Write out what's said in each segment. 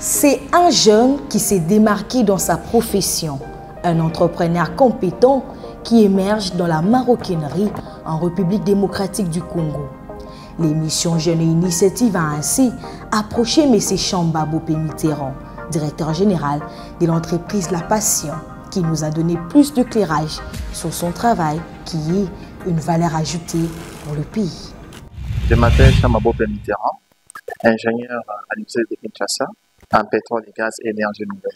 C'est un jeune qui s'est démarqué dans sa profession, un entrepreneur compétent qui émerge dans la maroquinerie en République démocratique du Congo. L'émission Jeunes et Initiatives a ainsi approché M. Chamba Bopé Mitterrand, directeur général de l'entreprise La Passion, qui nous a donné plus d'éclairage sur son travail qui est une valeur ajoutée pour le pays. Je m'appelle Chamba Bopé Mitterrand, ingénieur à l'Université de Kinshasa en pétrole, gaz et énergie nouvelle.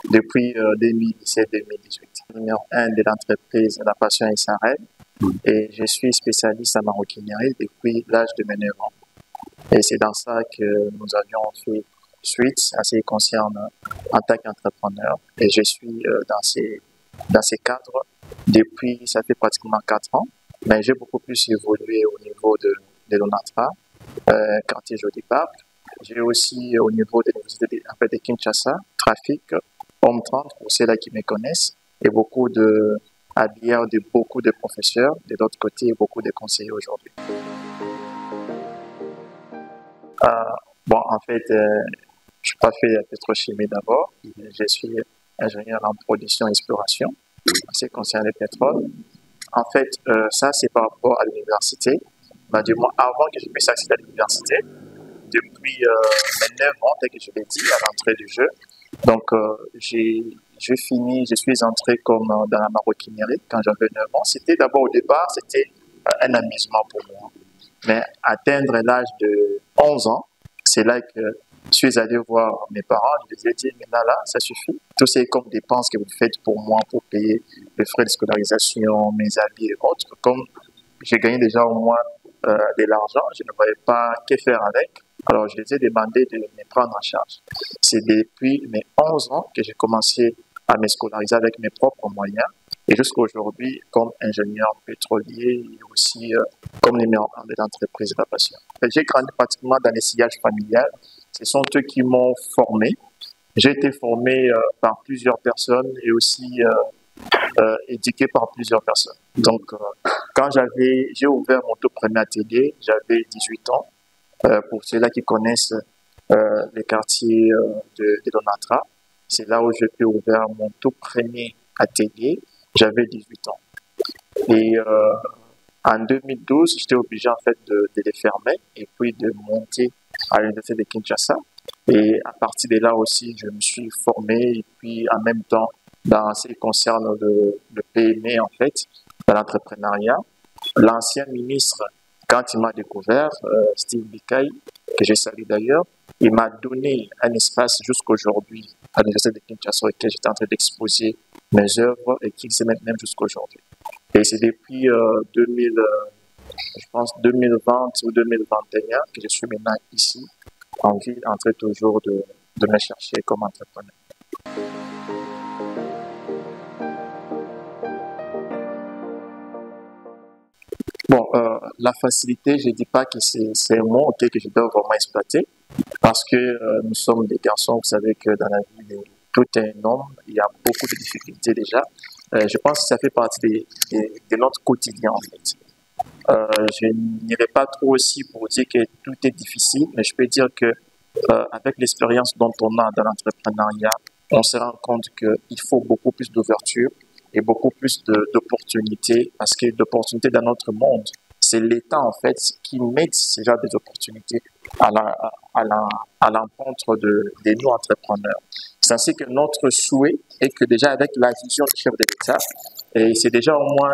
Depuis 2017-2018, numéro 1 de l'entreprise La Passion SARL, et je suis spécialiste en maroquinerie depuis l'âge de mes 9 ans. Et c'est dans ça que nous avions fait suite à ce qui concerne en tant qu'entrepreneur. Et je suis dans ces cadres depuis, ça fait pratiquement 4 ans, mais j'ai beaucoup plus évolué au niveau de l'ONATRA, quartier Jody Park. J'ai aussi au niveau de l'université de Kinshasa, trafic, Homme 30 pour ceux-là qui me connaissent, et beaucoup de habilleurs de beaucoup de professeurs, de l'autre côté, beaucoup de conseillers aujourd'hui. En fait, je n'ai pas fait la pétrochimie d'abord. Je suis ingénieur en production et exploration, en ce qui concerne le pétrole. En fait, ça, c'est par rapport à l'université. Du moins, avant que je puisse accéder à l'université, depuis mes 9 ans, dès que je l'ai dit, à l'entrée du jeu. Donc, je suis entré comme dans la maroquinerie quand j'avais 9 ans. C'était d'abord au départ, c'était un amusement pour moi. Mais atteindre l'âge de 11 ans, c'est là que je suis allé voir mes parents. Je les ai dit, mais là, ça suffit. Tout c'est comme dépenses que vous faites pour moi, pour payer les frais de scolarisation, mes habits et autres. Comme j'ai gagné déjà au moins de l'argent, je ne voyais pas que faire avec. Alors, je les ai demandé de me prendre en charge. C'est depuis mes 11 ans que j'ai commencé à me scolariser avec mes propres moyens. Et jusqu'à aujourd'hui, comme ingénieur pétrolier et aussi comme numéro 1 de l'entreprise La Passion. J'ai grandi pratiquement dans les sillages familiales. Ce sont eux qui m'ont formé. J'ai été formé par plusieurs personnes et aussi éduqué par plusieurs personnes. Donc, quand j'ai ouvert mon tout premier atelier, j'avais 18 ans. Pour ceux-là qui connaissent les quartiers de l'ONATRA, c'est là où j'ai pu ouvrir mon tout premier atelier. J'avais 18 ans. Et en 2012, j'étais obligé en fait de les fermer et puis de monter à l'université de Kinshasa. Et à partir de là aussi, je me suis formé et puis en même temps, dans ce qui concerne le PME en fait, dans l'entrepreneuriat, l'ancien ministre, quand il m'a découvert, Steve Bikaï, que je salue d'ailleurs, il m'a donné un espace jusqu'aujourd'hui à l'université de Kinshasa auquel j'étais en train d'exposer mes œuvres et qui existe même jusqu'aujourd'hui. Et c'est depuis 2020 ou 2021 que je suis maintenant ici, en ville, en train toujours de me chercher comme entrepreneur. La facilité, je ne dis pas que c'est un mot que je dois vraiment exploiter parce que nous sommes des garçons, vous savez que dans la vie de tout un homme, il y a beaucoup de difficultés déjà. Je pense que ça fait partie de notre quotidien en fait. Je n'irai pas trop aussi pour dire que tout est difficile, mais je peux dire que avec l'expérience dont on a dans l'entrepreneuriat, on se rend compte qu'il faut beaucoup plus d'ouverture et beaucoup plus d'opportunités parce que l'opportunité dans notre monde, c'est l'État en fait qui met ce genre d'opportunités à l'encontre de nous entrepreneurs. C'est ainsi que notre souhait est que déjà avec la vision du chef de l'État, et c'est déjà au moins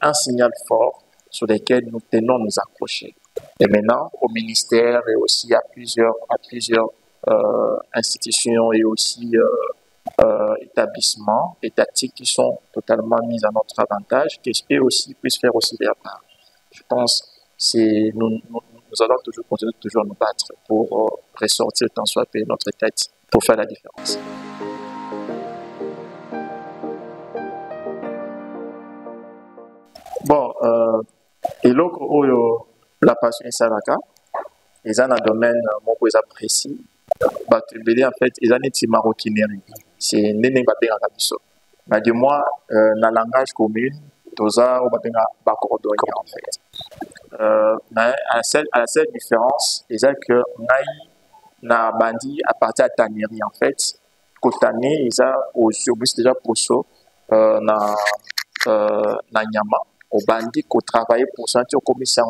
un signal fort sur lequel nous tenons nous accrocher. Et maintenant, au ministère et aussi à plusieurs institutions et aussi établissements étatiques qui sont totalement mis à notre avantage, qu'eux aussi puissent faire aussi leur part. Je pense que nous allons continuer à nous battre pour ressortir tant soit peu notre tête pour faire la différence. Et l'autre, La Passion SARL, ils ont un domaine précis. En fait, ils ont une maroquinerie. C'est une maroquinerie. Mais du moins, dans le langage commun, tous ça, on va bien coordonner en fait. Mais à la seule différence, c'est que na bandi à partir de Taneri en fait. Kotane, ils ont déjà pour ça na nyama au bandi qu'on travaille pour ça comme ça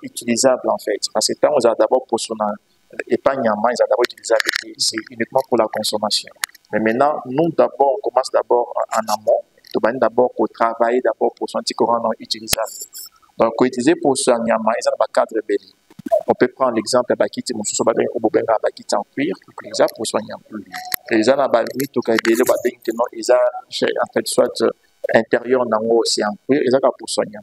utilisable en fait parce que quand on a d'abord pour son et pas nyama ils ont d'abord utilisable c'est uniquement pour la consommation mais maintenant nous d'abord on commence d'abord en amont to bandi d'abord pour travailler d'abord pour son petit courant non utilisable donc pour utiliser pour son nyama ils ont pas cadre belli. On peut prendre l'exemple de Bakiti, mon sous babin ou bobenga Bakiti en cuir, utilisable pour soigner. Les gens là-bas, tout cas, ils ont en fait soit intérieur en haut aussi en cuir, ils ont pour soigner.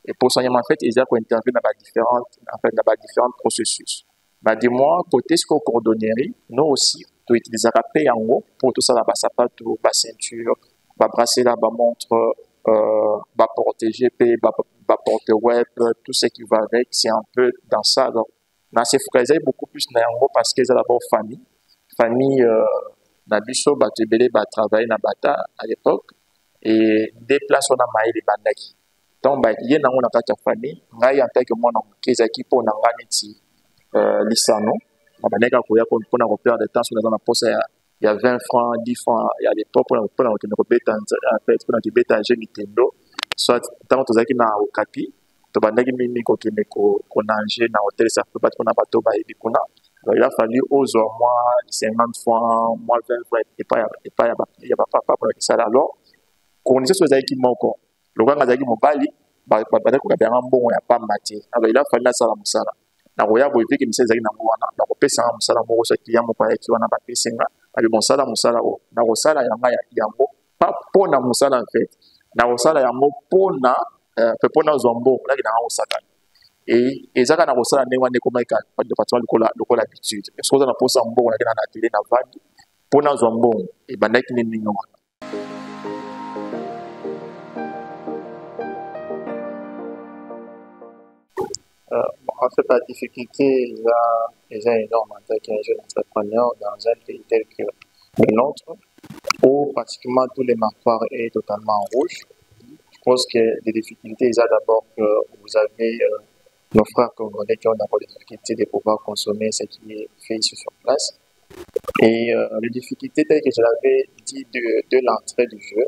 Et pour soigner, en fait, ils ont intervenir dans différents processus. Bah, dis-moi, côté ce qu'on coordonnerie, nous aussi, tu utilises la paix en haut pour tout ça là-bas, ça pas tout, bas ceinture, bas bracelet là-bas montre, bas protéger, bas porte web, tout ce qui va avec, c'est un peu dans ça. Donc, dans ces fraises, beaucoup plus en haut parce qu'ils ont d'abord famille, Nabiso, Batubele, travailler dans Bata à l'époque, et des places on a maillé les bandaki. Donc, il y a une famille, il y a un peu que moi, qui est équipé pour n'engager l'Issano. On a repère de temps sur la poste, il y a 20 francs, 10 francs, il y a l'époque pour la bêta Nintendo. Soit tant que tu as au capi, tu as des ko nanger na hôtel ça peut pas qu'on a bateau ba ibikuna. Il a fallu aux mois 50 francs, moins 20 francs et pas il y a pas pour ça alors. Qu'on est sur les équipements encore. Le gars a dit mon bali, ba ko ka un bon ya pas matière. Alors il a fallu ça la musala. Na roya bo viki mi sezaki na mwana na ko pesa musala mo so client mo pa ki wana ba pesenga. Ali bon sala musala o. Na ko sala ya ngaya yango pas pour na musala en fait. Na osala ya mopona pepona zombo là qui na osaka et ezaka na osala ne wane koma ka pas de façon lokola habitude parce que na posa mbo na na télé na vandi pona zombo et bandaki ni ninyo en fait la difficulté est énorme en tant qu'un jeune entrepreneur dans un pays tel que le nôtre où pratiquement tous les marqueurs est totalement en rouge. Je pense que les difficultés, il y a d'abord que vous avez nos frères congolais qui ont d'abord des difficultés de pouvoir consommer ce qui est fait ici sur place. Et les difficultés telles que je l'avais dit de l'entrée du jeu,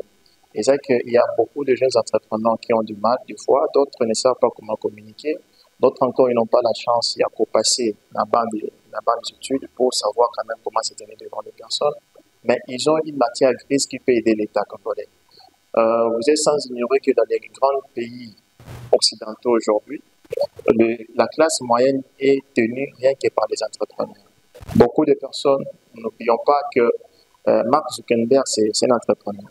c'est qu'il y a beaucoup de jeunes entrepreneurs qui ont du mal des fois, d'autres ne savent pas comment communiquer, d'autres encore ils n'ont pas la chance à passer la bande d'études pour savoir quand même comment se tenir devant les personnes. Mais ils ont une matière grise qui peut aider l'État congolais. Vous êtes sans ignorer que dans les grands pays occidentaux aujourd'hui, la classe moyenne est tenue rien que par les entrepreneurs. Beaucoup de personnes, n'oublions pas que Mark Zuckerberg, c'est un entrepreneur.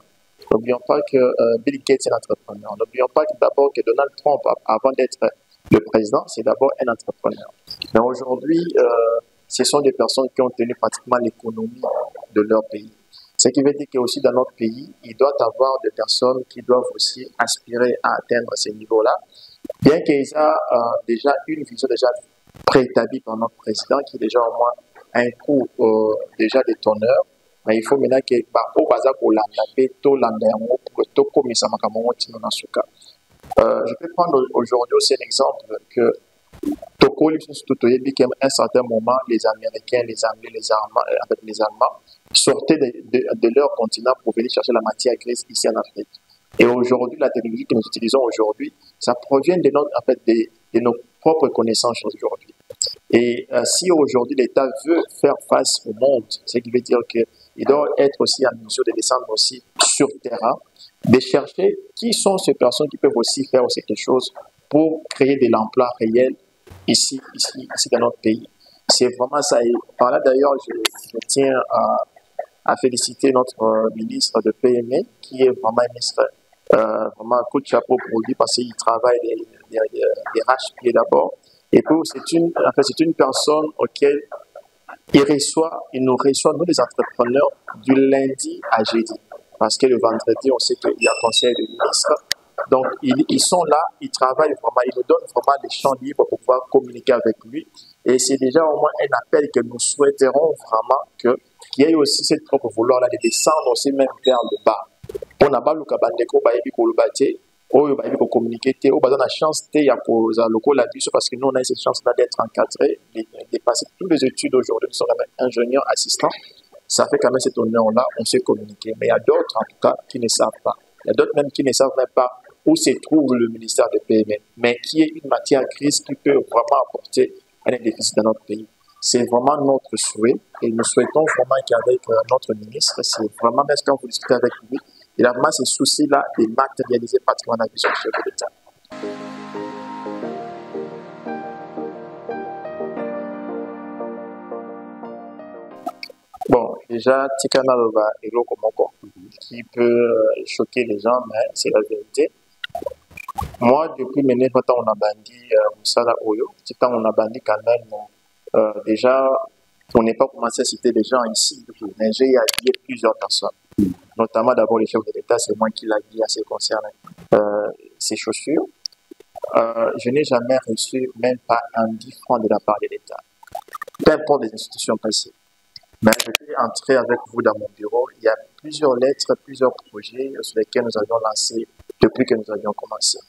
N'oublions pas que Bill Gates est un entrepreneur. N'oublions pas d'abord que Donald Trump, avant d'être le président, c'est d'abord un entrepreneur. Mais aujourd'hui, ce sont des personnes qui ont tenu pratiquement l'économie de leur pays. Ce qui veut dire qu'aussi dans notre pays, il doit y avoir des personnes qui doivent aussi aspirer à atteindre ces niveaux-là, bien qu'ils aient déjà une vision déjà préétablie par notre président, qui est déjà au moins un coup déjà des tonneurs. Mais il faut maintenant que je peux prendre aujourd'hui aussi un exemple que un certain moment, les Américains, les Anglais, avec les Allemands, sortaient de leur continent pour venir chercher la matière grise ici en Afrique. Et aujourd'hui, la technologie que nous utilisons aujourd'hui, ça provient de nos propres connaissances aujourd'hui. Et si aujourd'hui l'État veut faire face au monde, ce qui veut dire qu'il doit être aussi en mesure de descendre aussi sur le terrain, de chercher qui sont ces personnes qui peuvent aussi faire aussi quelque chose pour créer de l'emploi réel ici dans notre pays. C'est vraiment ça. Et par là d'ailleurs, je tiens à féliciter notre ministre de PME, qui est vraiment un ministre, vraiment un coup de chapeau pour lui parce qu'il travaille des raches-pieds d'abord. Et puis c'est une personne auquel il nous reçoit, nous les entrepreneurs, du lundi à jeudi. Parce que le vendredi, on sait qu'il y a un conseil de ministres. Donc, ils sont là, ils travaillent vraiment, ils nous donnent vraiment des champs libres pour pouvoir communiquer avec lui. Et c'est déjà au moins un appel que nous souhaiterons vraiment qu'il y ait aussi cette propre vouloir-là de descendre aussi même vers le bas. On a pas le kabandeko, oyo bayebi communiquer te, oyo baza na chance te ya kozala lokola biso, parce que nous on a cette chance là d'être encadré, de passer toutes les études aujourd'hui, nous sommes même ingénieurs assistants. Ça fait quand même cet honneur-là, on sait communiquer. Mais il y a d'autres, en tout cas, qui ne savent pas. Il y a d'autres même qui ne savent même pas où se trouve le ministère de PMN, mais qui est une matière grise qui peut vraiment apporter un déficit dans notre pays. C'est vraiment notre souhait et nous souhaitons vraiment qu'avec notre ministre, c'est vraiment, même quand vous discutez avec lui, il a vraiment ce souci-là de matérialiser pratiquement la vision chef de l'État. Bon, déjà, Tikana Loba et Lokomoko, qui peut choquer les gens, mais c'est la vérité. Moi, depuis mes 9 ans, on a bandi Moussala Oyo. C'est quand on a bandi quand même. Déjà, on n'est pas commencé à citer des gens ici, mais j'ai habillé plusieurs personnes. Notamment d'abord les chefs de l'État, c'est moi qui l'habille à ce concerne ces chaussures. Je n'ai jamais reçu même pas un 10 francs de la part de l'État. Peu importe les institutions passées. Mais je vais entrer avec vous dans mon bureau. Il y a plusieurs lettres, plusieurs projets sur lesquels nous avions lancé depuis que nous avions commencé.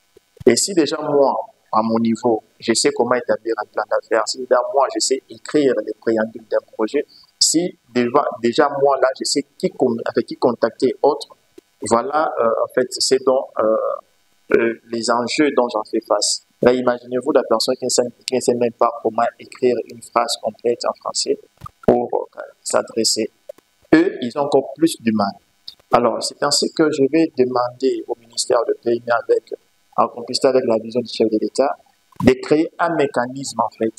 Et si déjà moi, à mon niveau, je sais comment établir un plan d'affaires, si déjà moi, je sais écrire les préambules d'un projet, si déjà moi, là, je sais avec qui contacter autres, voilà, en fait, c'est donc les enjeux dont j'en fais face. Là, imaginez-vous la personne qui ne sait même pas comment écrire une phrase complète en français pour s'adresser. Eux, ils ont encore plus du mal. Alors, c'est ainsi que je vais demander au ministère de PME, en complicité avec la vision du chef de l'État, de créer un mécanisme, en fait,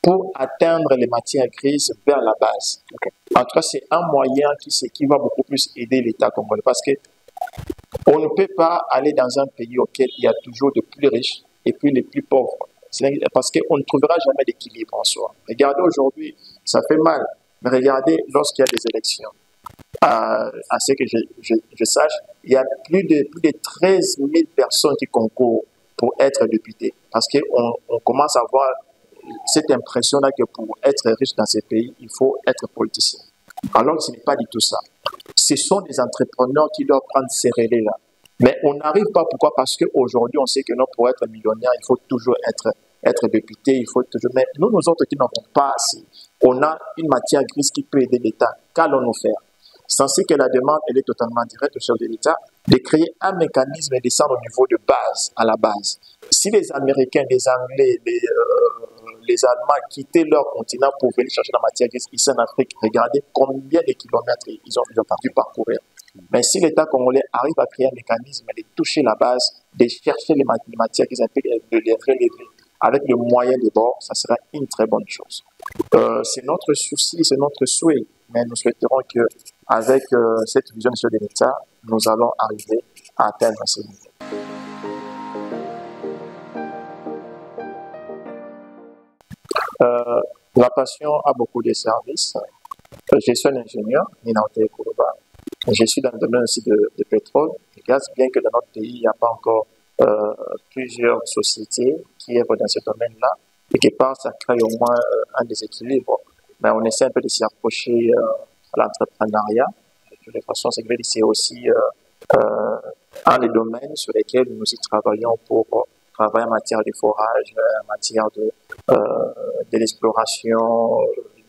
pour atteindre les matières grises vers la base. Okay. En tout cas, c'est un moyen qui va beaucoup plus aider l'État congolais, parce que on ne peut pas aller dans un pays auquel il y a toujours de plus riches et puis les plus pauvres. Parce qu'on ne trouvera jamais d'équilibre en soi. Regardez aujourd'hui, ça fait mal, mais regardez lorsqu'il y a des élections. À ce que je sache, il y a plus de 13 000 personnes qui concourent pour être députés. Parce qu'on commence à avoir cette impression-là que pour être riche dans ces pays, il faut être politicien. Alors ce n'est pas du tout ça. Ce sont des entrepreneurs qui doivent prendre ces relais-là. Mais on n'arrive pas, pourquoi? Parce qu'aujourd'hui, on sait que non, pour être millionnaire, il faut toujours être député, il faut toujours... Mais nous autres qui n'en avons pas assez, on a une matière grise qui peut aider l'État. Qu'allons-nous faire? C'est ainsi que la demande, elle est totalement directe au chef de l'État, de créer un mécanisme et descendre au niveau de base, à la base. Si les Américains, les Anglais, les Allemands quittaient leur continent pour venir chercher la matière grise ici en Afrique, regardez combien de kilomètres ils ont dû parcourir. Mais si l'État congolais arrive à créer un mécanisme de toucher la base, de chercher les matières grises, de les relever avec le moyen de bord, ça sera une très bonne chose. C'est notre souci, c'est notre souhait, mais nous souhaiterons qu'avec cette vision de l'État, nous allons arriver à atteindre ce niveau. La passion a beaucoup de services. Je suis un ingénieur, Ninante Kourouba. Je suis dans le domaine aussi de pétrole et gaz, bien que dans notre pays, il n'y a pas encore plusieurs sociétés qui œuvrent dans ce domaine-là. Et quelque part, ça crée au moins un déséquilibre. Mais on essaie un peu de s'y approcher à l'entrepreneuriat. De toute façon, c'est aussi un des domaines sur lesquels nous y travaillons pour travailler en matière de forage, en matière de l'exploration,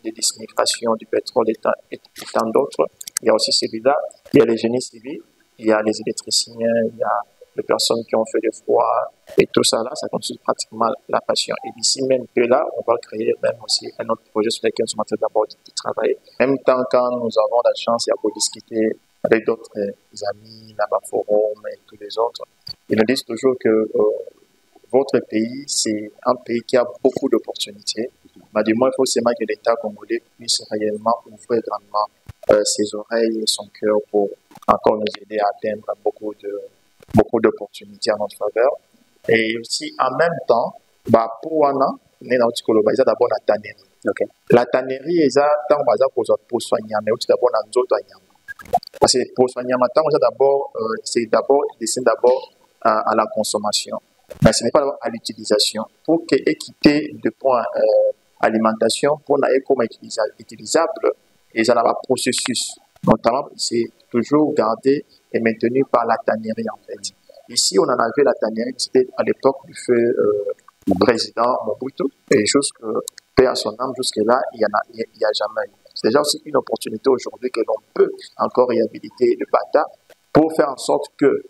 de l'immigration du pétrole et tant d'autres. Il y a aussi celui-là, il y a les génies civils, il y a les électriciens, il y a les personnes qui ont fait le froid, et tout ça là, ça constitue pratiquement la passion. Et d'ici même que là, on va créer même aussi un autre projet sur lequel nous sommes en train d'abord de travailler. Même temps, quand nous avons la chance, il y a pour discuter avec d'autres amis, Naba Forum et tous les autres, ils nous disent toujours que votre pays, c'est un pays qui a beaucoup d'opportunités. Mais du moins, il faut seulement que l'État congolais puisse réellement ouvrir grandement ses oreilles et son cœur pour encore nous aider à atteindre beaucoup d'opportunités en notre faveur. Et aussi, en même temps, pour wana, il y a d'abord la tannerie. Okay. La tannerie, est pour soigner, mais aussi d'abord la nzoto. Parce que pour soigner, c'est d'abord à la consommation. Mais ce n'est pas à l'utilisation. Pour équiter de points alimentation, pour comme utilisable, ils ont un processus. Notamment, c'est toujours gardé et maintenu par la tannerie, en fait. Ici, on en avait la dernière, c'était à l'époque du feu président Mobutu, et jusque, paix à son âme, jusque-là, il y a jamais eu. C'est déjà aussi une opportunité aujourd'hui que l'on peut encore réhabiliter le Bata pour faire en sorte que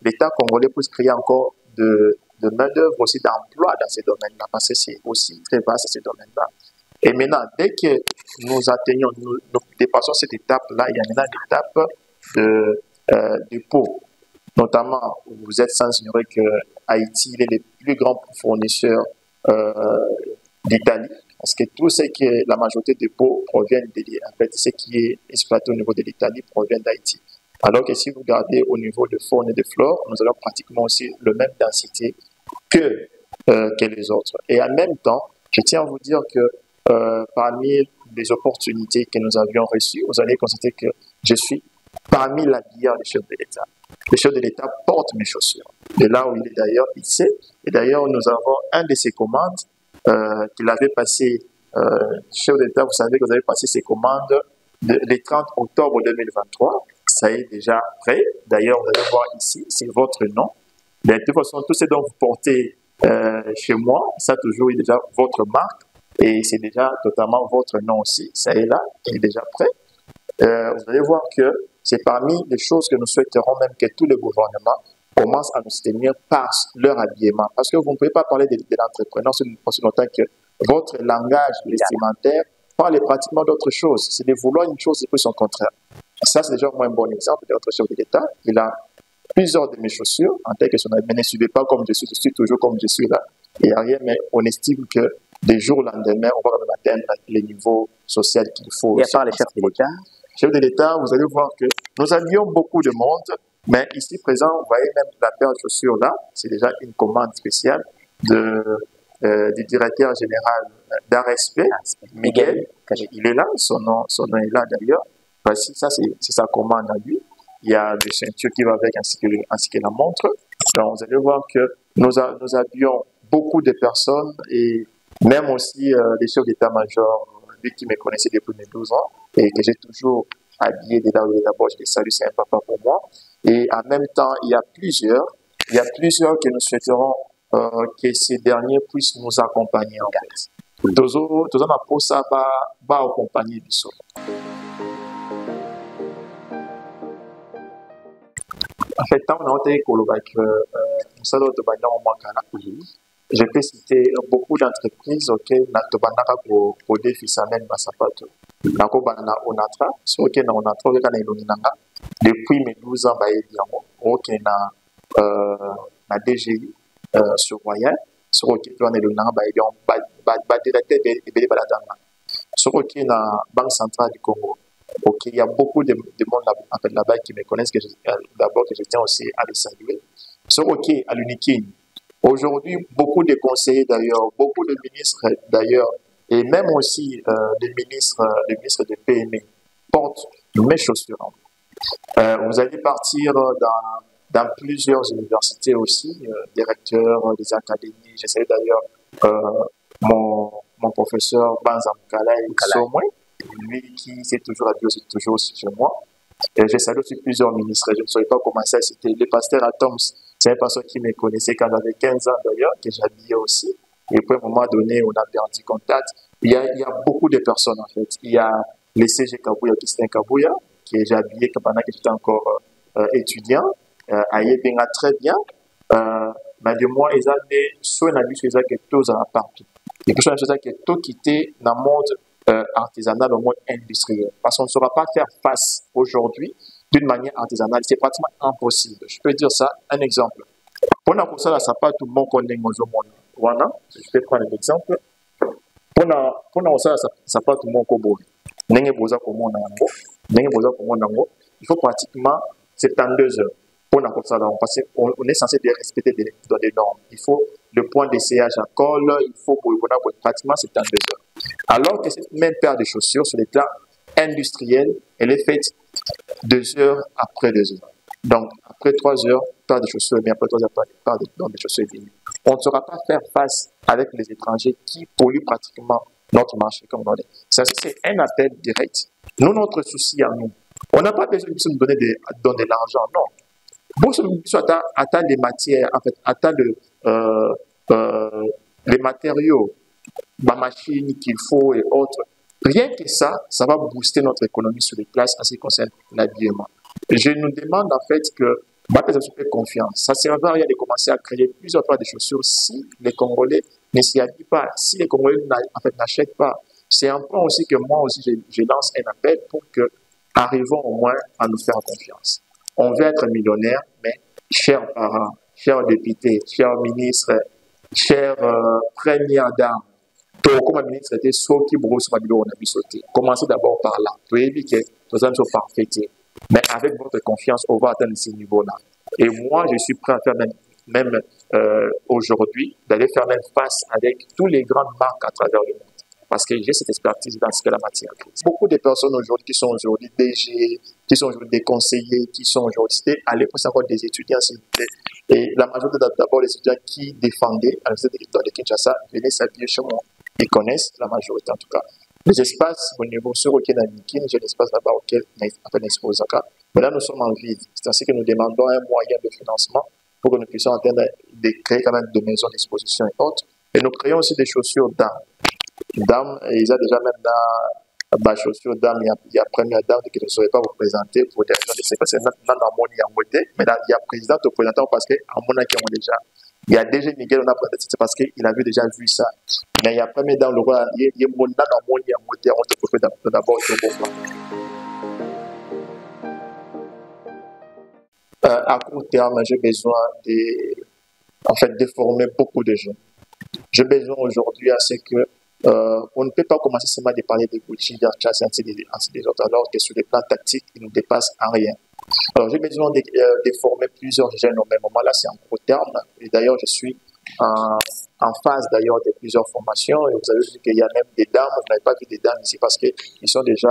l'État congolais puisse créer encore de main-d'œuvre aussi d'emploi dans ces domaines-là, parce que c'est aussi très vaste ces domaines-là. Et maintenant, dès que nous atteignons, nous dépassons cette étape-là, il y a maintenant l'étape de dépôt. Notamment, vous êtes sans ignorer que Haïti est le plus grand fournisseur d'Italie, parce que tout ce que la majorité des pots proviennent en fait, ce qui est exploité au niveau de l'Italie provient d'Haïti. Alors que si vous regardez au niveau de faune et de flore, nous avons pratiquement aussi la même densité que les autres. Et en même temps, je tiens à vous dire que parmi les opportunités que nous avions reçues, vous allez constater que je suis parmi l'habilleur des chefs de l'État. Le chef de l'État porte mes chaussures. De là où il est d'ailleurs, il sait. Et d'ailleurs, nous avons un de ses commandes qu'il avait passé, chef de l'État, vous savez que vous avez passé ses commandes le 30 octobre 2023. Ça est déjà prêt. D'ailleurs, vous allez voir ici, c'est votre nom. Mais de toute façon, tout ce dont vous portez chez moi, ça toujours est déjà votre marque. Et c'est déjà totalement votre nom aussi. Ça est là, il est déjà prêt. Vous allez voir que c'est parmi les choses que nous souhaiterons même que tous les gouvernements commencent à nous soutenir par leur habillement. Parce que vous ne pouvez pas parler de l'entrepreneur aussi longtemps que votre langage vestimentaire parle pratiquement d'autre chose. C'est de vouloir une chose et puis son contraire. Ça, c'est déjà moi un bon exemple de notre chef de l'État. Il a plusieurs de mes chaussures en tant que son ami. Ne suivez pas comme je suis toujours comme je suis là. Il n'y a rien, mais on estime que des jours au lendemain, on va atteindre les niveaux sociaux qu'il faut. Et à part les chefs de l'État, chef de l'État, vous allez voir que nous avions beaucoup de monde, mais ici présent, vous voyez même la paire de chaussures là, c'est déjà une commande spéciale du directeur général d'ARSP, Miguel. Il est là, son nom est là d'ailleurs. Voici, ça c'est sa commande à lui. Il y a des ceintures qui vont avec ainsi que la montre. Donc vous allez voir que nous avions beaucoup de personnes et même aussi des chefs d'état-major, lui qui me connaissait depuis mes 12 ans et que j'ai toujours habillé de là où il est d'abord, je les salue, c'est un papa pour moi. Et en même temps, il y a plusieurs que nous souhaiterons que ces derniers puissent nous accompagner en fait. Tozo na posa ba accompagner du sol. En fait, tant on a été avec je peux citer beaucoup d'entreprises auxquelles nous pour des fils à même Basapato. Nako bana onatra, so que na onatra le kana ilonanga depuis mes 12 ans ba ediamo, OK na DGI sur Royal, so que to na ilonanga ba ediamo ba directeur de bele baladanga. So que na Banque centrale du Congo. OK, il y a beaucoup de monde là-bas qui me connaissent d'abord que je tiens aussi à les saluer. So OK à l'Unikin. Aujourd'hui, beaucoup de conseillers d'ailleurs, beaucoup de ministres d'ailleurs, et même aussi les ministres de PME portent mes chaussures. Vous allez partir dans plusieurs universités aussi, des recteurs, des académies. J'essaie d'ailleurs mon professeur Banza Mukala lui qui s'est toujours habillé, c'est toujours aussi chez moi. Et je salue aussi plusieurs ministres. Je ne saurais pas commencer à citer le pasteur Atoms. C'est un pasteur qui me connaissait quand j'avais 15 ans d'ailleurs, que j'habillais aussi. Et puis à un moment donné, on a perdu contact. Il y a beaucoup de personnes en fait. Il y a le CG Kabouya, Christian Kabouya, que j'ai habillé pendant que j'étais encore étudiant. Aïe Benga très bien. Mais de moi, ils avaient soit un habit, soit que tous à partout. Et puis, chose que tout quitter dans le monde artisanal, dans le monde industriel. Parce qu'on ne saura pas faire face aujourd'hui d'une manière artisanale, c'est pratiquement impossible. Je peux dire ça, un exemple. Pour la ça, ça pas tout le monde connaît au monde. Voilà, je peux prendre un exemple. Pour ça pas tout le monde connaît. Il faut pratiquement 72 heures. Pour la ça, parce qu'on est censé respecter des normes. Il faut le point de CH à colle, il faut pour pratiquement 72 heures. Alors que cette même paire de chaussures sur les plans industriels, elle est faite 2 heures après 2 heures. Donc, après 3 heures, paire de chaussures, mais après 3 heures, paire de chaussures finies. On ne saura pas faire face avec les étrangers qui polluent pratiquement notre marché, comme on dit. Ça, c'est un appel direct. Nous, notre souci à nous, on n'a pas besoin de nous donner de l'argent, non. Beaucoup atteint les matières, en fait, atteint les matériaux, la machine qu'il faut et autres. Rien que ça va booster notre économie sur les places en ce qui concerne l'habillement. Je nous demande en fait que se fait confiance. Ça ne sert à rien de commencer à créer plusieurs fois de chaussures si les Congolais ne s'y habillent pas, si les Congolais n'achètent pas. C'est un point aussi que moi aussi je lance un appel pour que arrivons au moins à nous faire confiance. On veut être millionnaire, mais chers parents, chers députés, chers ministres, chers premières dames, comme ministre était Soki Brosso Mabilo, on a sauté. Commencez d'abord par là. Vous voyez que nous sommes parfaits. Mais avec votre confiance, on va atteindre ces niveaux-là. Et moi, je suis prêt à faire même aujourd'hui, d'aller faire même face avec tous les grandes marques à travers le monde. Parce que j'ai cette expertise dans ce que la matière. Beaucoup de personnes aujourd'hui qui sont aujourd'hui DG, qui sont aujourd'hui des conseillers, qui sont aujourd'hui, à l'époque, c'est encore des étudiants, et la majorité d'abord les étudiants qui défendaient à l'université dans les Kinshasa venaient s'habiller chez moi. Ils connaissent la majorité en tout cas. Les espaces au niveau sur lequel on a j'ai l'espace là-bas auquel on a exposé. Mais là, nous sommes en vide. C'est ainsi que nous demandons un moyen de financement pour que nous puissions atteindre de créer quand même des maisons d'exposition et autres. Et nous créons aussi des chaussures dames. Dames, ils ont déjà même dans ma chaussure dame, il y a première dame qui ne saurait pas vous présenter pour des raisons de sécurité. C'est dans mon mais là, il y a président au présentant parce qu'en mon qui ont déjà. Il y a déjà Miguel, on a présenté, c'est parce qu'il avait déjà vu ça. Mais il y a première dame, le roi, il y a mon dans mon on te peut d'abord à court terme, j'ai besoin de former beaucoup de jeunes. J'ai besoin aujourd'hui à ce que on ne peut pas commencer seulement de parler de Gucci, d'Archas et ainsi des autres, alors que sur le plan tactique, ils nous dépassent en rien. Alors j'ai besoin de former plusieurs jeunes au même moment. Là, c'est en court terme. Et d'ailleurs, je suis en phase d'ailleurs de plusieurs formations. Et vous avez vu qu'il y a même des dames. Vous n'avez pas vu des dames ici parce qu'ils sont déjà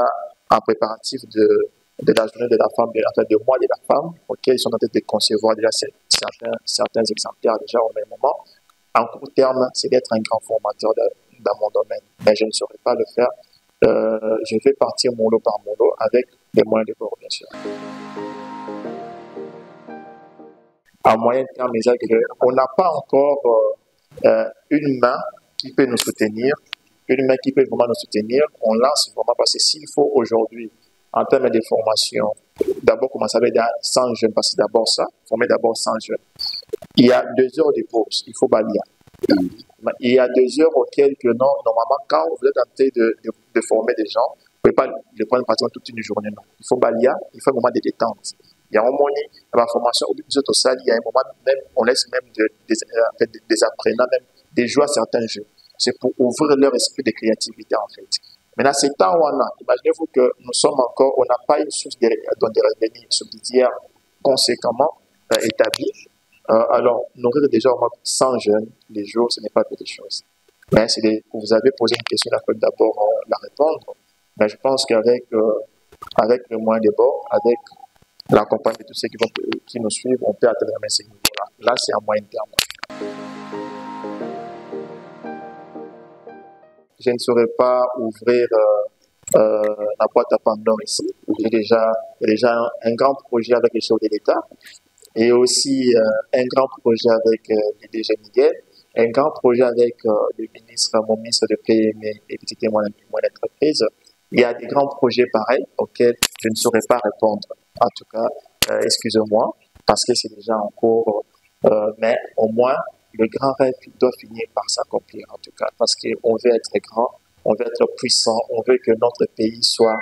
en préparatif de la journée de la femme, de mois de la femme, auquel ils sont en train de concevoir déjà certains exemplaires déjà au même moment. En court terme, c'est d'être un grand formateur dans mon domaine. Mais je ne saurais pas le faire. Je vais partir mollo par mollo avec les moyens de bord, bien sûr. À moyen terme, on n'a pas encore une main qui peut nous soutenir, une main qui peut vraiment nous soutenir. On lance vraiment parce que s'il faut aujourd'hui, en termes de formation, d'abord commencer avec 100 jeunes, parce que d'abord ça, former d'abord 100 jeunes. Il y a 2 heures de pause, il faut balayer. Il y a 2 heures auxquelles que non, normalement, quand vous êtes en train de former des gens, vous ne pouvez pas les prendre pratiquement toute une journée. Non. Il faut balayer, il faut un moment de détente. Il y a un moment dans la formation, au bout de cette salle, il y a un moment même, on laisse même des apprenants, même des joueurs à certains jeux. C'est pour ouvrir leur esprit de créativité en fait. Maintenant, c'est temps où on a, imaginez-vous que nous sommes encore, on n'a pas une source de revenus subsidiaires conséquemment établie. Alors, nourrir déjà au moins 100 jeunes les jours, ce n'est pas quelque chose. Mais vous avez posé une question, il faut d'abord la répondre. Mais je pense qu'avec le moyen de bord, avec la compagnie de tous ceux qui nous suivent, on peut atteindre ces niveaux-là. Là, c'est à moyen terme. Je ne saurais pas ouvrir la boîte à Pandore ici. J'ai déjà un grand projet avec les chefs de l'État et aussi un grand projet avec le DG Miguel, un grand projet avec mon ministre de PME et petites et moyennes entreprises. Il y a des grands projets pareils auxquels je ne saurais pas répondre. En tout cas, excusez-moi, parce que c'est déjà en cours, mais au moins, le grand rêve doit finir par s'accomplir, en tout cas, parce qu'on veut être grand, on veut être puissant, on veut que notre pays soit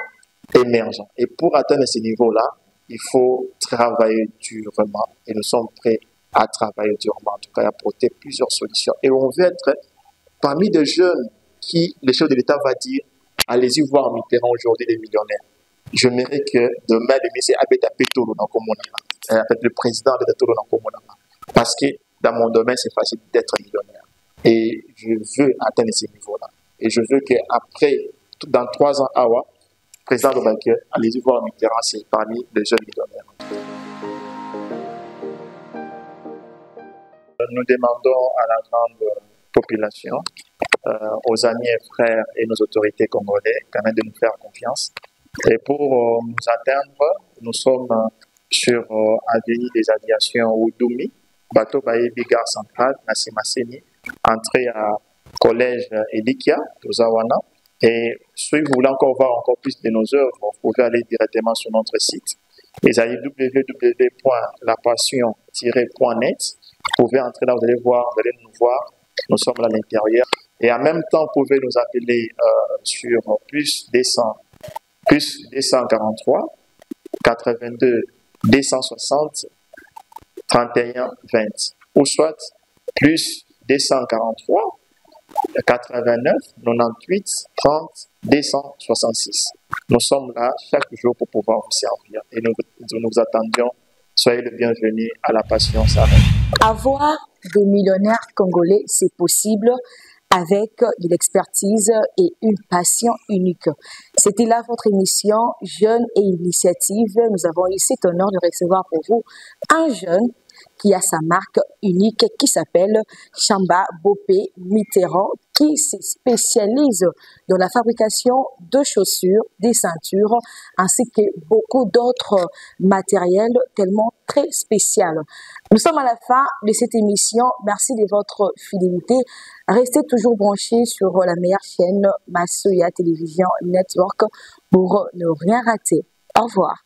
émergent. Et pour atteindre ces niveaux-là, il faut travailler durement, et nous sommes prêts à travailler durement, en tout cas, à apporter plusieurs solutions. Et on veut être parmi des jeunes qui, le chef de l'État va dire, allez-y voir Mitterrand aujourd'hui, les millionnaires. Je mérite que demain, le ministre Abeta Petolo dans Komona, le président de Petolo dans Komona. Parce que dans mon domaine, c'est facile d'être millionnaire. Et je veux atteindre ces niveaux-là. Et je veux qu'après, dans 3 ans, Awa, président de Baker, allez-y voir Mitterrand, c'est parmi les jeunes millionnaires. Nous demandons à la grande population, aux amis et frères et nos autorités congolais, quand même de nous faire confiance. Et pour nous atteindre, nous sommes sur Avenue des Aviations ou Doumi, bateau Bayebi Gare Centrale, Nasimaseni, entrée à Collège Elikia, Tozawana. Et si vous voulez encore voir encore plus de nos œuvres, vous pouvez aller directement sur notre site. Vous allez www.lapassion-net. Vous pouvez entrer là, vous allez voir, vous allez nous voir. Nous sommes à l'intérieur. Et en même temps, vous pouvez nous appeler sur plus 243 82 260 31 20 ou soit plus 243 89 98 30 266. Nous sommes là chaque jour pour pouvoir vous servir et nous attendions. Soyez le bienvenu à la Passion Sarène. Avoir des millionnaires congolais, c'est possible avec de l'expertise et une passion unique. C'était là votre émission Jeunes et Initiatives. Nous avons eu cet honneur de recevoir pour vous un jeune qui a sa marque unique qui s'appelle Chamba Bopé Mitterrand, qui se spécialise dans la fabrication de chaussures, des ceintures, ainsi que beaucoup d'autres matériels tellement très spéciaux. Nous sommes à la fin de cette émission. Merci de votre fidélité. Restez toujours branchés sur la meilleure chaîne Masoya Télévision Network pour ne rien rater. Au revoir.